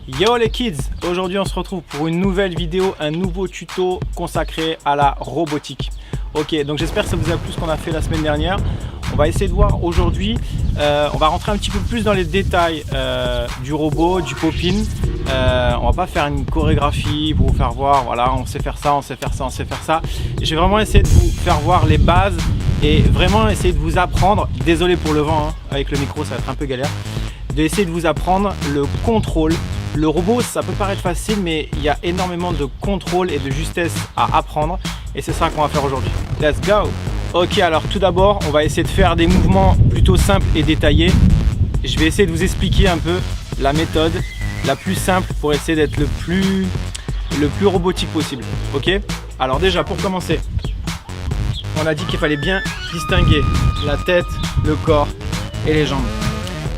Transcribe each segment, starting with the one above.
Yo les kids, aujourd'hui on se retrouve pour une nouvelle vidéo, un nouveau tuto consacré à la robotique. Ok, donc j'espère que ça vous a plu ce qu'on a fait la semaine dernière. On va essayer de voir aujourd'hui, on va rentrer un petit peu plus dans les détails du robot, du pop-in. On va pas faire une chorégraphie pour vous faire voir, voilà, on sait faire ça, on sait faire ça, on sait faire ça. Et je vais vraiment essayer de vous faire voir les bases et vraiment essayer de vous apprendre, désolé pour le vent, hein, avec le micro ça va être un peu galère, d'essayer de vous apprendre le contrôle. Le robot, ça peut paraître facile, mais il y a énormément de contrôle et de justesse à apprendre. Et c'est ça qu'on va faire aujourd'hui. Let's go! Ok, alors tout d'abord, on va essayer de faire des mouvements plutôt simples et détaillés. Je vais essayer de vous expliquer un peu la méthode la plus simple pour essayer d'être le plus robotique possible. Ok? Alors déjà, pour commencer, on a dit qu'il fallait bien distinguer la tête, le corps et les jambes.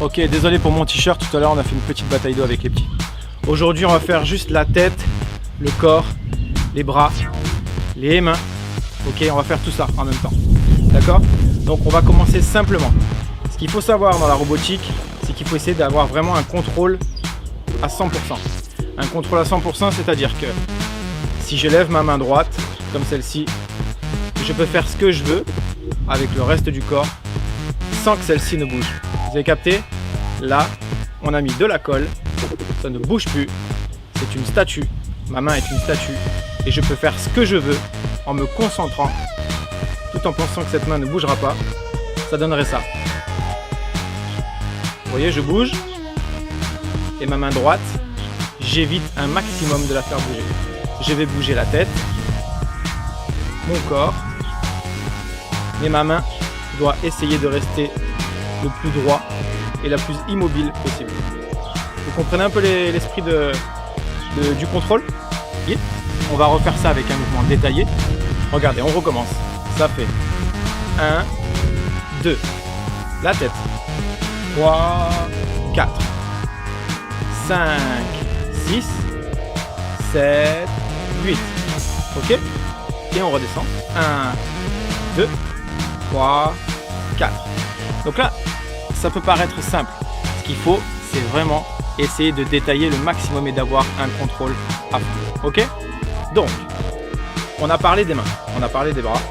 Ok, désolé pour mon t-shirt, tout à l'heure on a fait une petite bataille d'eau avec les petits. Aujourd'hui on va faire juste la tête, le corps, les bras, les mains. Ok, on va faire tout ça en même temps. D'accord? Donc on va commencer simplement. Ce qu'il faut savoir dans la robotique, c'est qu'il faut essayer d'avoir vraiment un contrôle à 100%. Un contrôle à 100%, c'est-à-dire que si je lève ma main droite, comme celle-ci, je peux faire ce que je veux avec le reste du corps sans que celle-ci ne bouge. Vous avez capté? Là, on a mis de la colle, ça ne bouge plus, c'est une statue, ma main est une statue et je peux faire ce que je veux en me concentrant tout en pensant que cette main ne bougera pas, ça donnerait ça. Vous voyez, je bouge et ma main droite, j'évite un maximum de la faire bouger. Je vais bouger la tête, mon corps, mais ma main doit essayer de rester le plus droit et la plus immobile possible. Vous comprenez un peu l'esprit du contrôle? Oui. On va refaire ça avec un mouvement détaillé. Regardez, on recommence. Ça fait 1, 2, la tête, 3, 4, 5, 6, 7, 8. Ok? Et on redescend. 1, 2, 3, 4. Donc là, ça peut paraître simple. Ce qu'il faut, c'est vraiment essayer de détailler le maximum et d'avoir un contrôle à fond. Ok? Donc, on a parlé des mains, on a parlé des bras.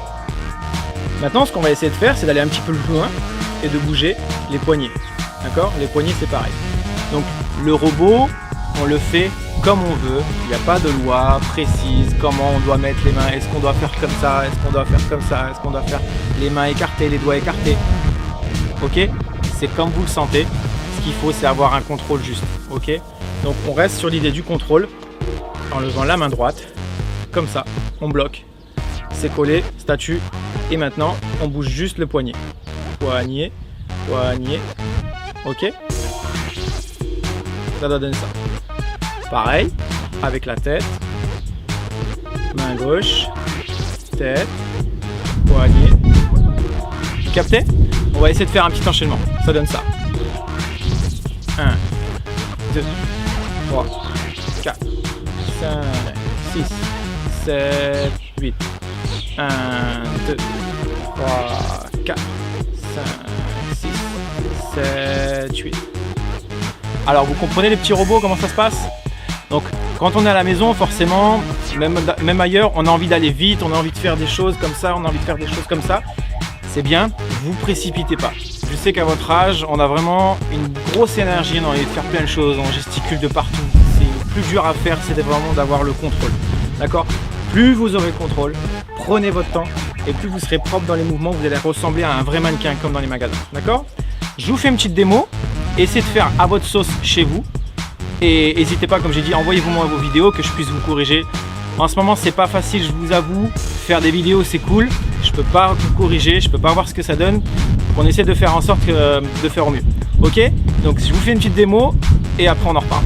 Maintenant, ce qu'on va essayer de faire, c'est d'aller un petit peu plus loin et de bouger les poignets. D'accord? Les poignets, c'est pareil. Donc, le robot, on le fait comme on veut. Il n'y a pas de loi précise, comment on doit mettre les mains. Est-ce qu'on doit faire comme ça? Est-ce qu'on doit faire comme ça? Est-ce qu'on doit faire les mains écartées, les doigts écartés? Ok? C'est comme vous le sentez. Ce qu'il faut, c'est avoir un contrôle juste. Ok? Donc, on reste sur l'idée du contrôle en levant la main droite. Comme ça, on bloque. C'est collé, statue. Et maintenant, on bouge juste le poignet. Poignet, poignet. Ok? Ça doit donner ça. Pareil, avec la tête. Main gauche. Tête. Poignet. Vous captez? On va essayer de faire un petit enchaînement. Ça donne ça. 1, 2, 3, 4, 5, 6, 7, 8. 1, 2, 3, 4, 5, 6, 7, 8. Alors vous comprenez les petits robots, comment ça se passe? Donc quand on est à la maison, forcément, même ailleurs, on a envie d'aller vite, on a envie de faire des choses comme ça, on a envie de faire des choses comme ça. C'est bien, vous précipitez pas. Je sais qu'à votre âge, on a vraiment une grosse énergie, on a envie de faire plein de choses, on gesticule de partout. C'est le plus dur à faire, c'est vraiment d'avoir le contrôle. D'accord? Plus vous aurez le contrôle, prenez votre temps et plus vous serez propre dans les mouvements, vous allez ressembler à un vrai mannequin comme dans les magasins. D'accord? Je vous fais une petite démo, essayez de faire à votre sauce chez vous et n'hésitez pas, comme j'ai dit, envoyez-moi vos vidéos que je puisse vous corriger. En ce moment, c'est pas facile, je vous avoue. Faire des vidéos, c'est cool. Je peux pas vous corriger, je peux pas voir ce que ça donne. On essaie de faire en sorte de faire au mieux. Ok? Donc, je vous fais une petite démo et après on en reparle.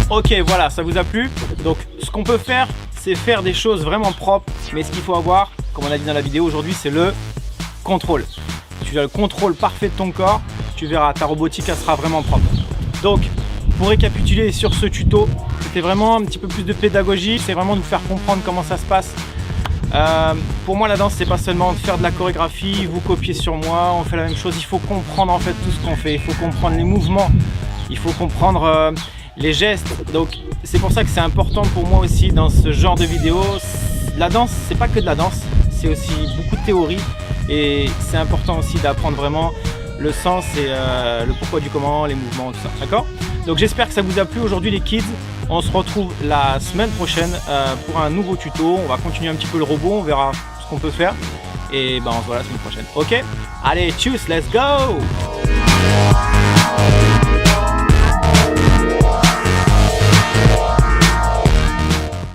Ok, voilà, ça vous a plu. Donc ce qu'on peut faire, c'est faire des choses vraiment propres. Mais ce qu'il faut avoir, comme on a dit dans la vidéo aujourd'hui, c'est le contrôle. Si tu as le contrôle parfait de ton corps, tu verras, ta robotique, elle sera vraiment propre. Donc, pour récapituler sur ce tuto, c'était vraiment un petit peu plus de pédagogie. C'est vraiment de vous faire comprendre comment ça se passe. Pour moi, la danse, c'est pas seulement de faire de la chorégraphie, vous copiez sur moi, on fait la même chose. Il faut comprendre en fait tout ce qu'on fait. Il faut comprendre les mouvements, il faut comprendre les gestes. Donc, c'est pour ça que c'est important pour moi aussi dans ce genre de vidéo. La danse, c'est pas que de la danse, c'est aussi beaucoup de théorie. Et c'est important aussi d'apprendre vraiment le sens et le pourquoi du comment, les mouvements, tout ça. D'accord? Donc, j'espère que ça vous a plu aujourd'hui, les kids. On se retrouve la semaine prochaine pour un nouveau tuto. On va continuer un petit peu le robot, on verra ce qu'on peut faire. Et ben on se voit la semaine prochaine. Ok? Allez, tchuss, let's go!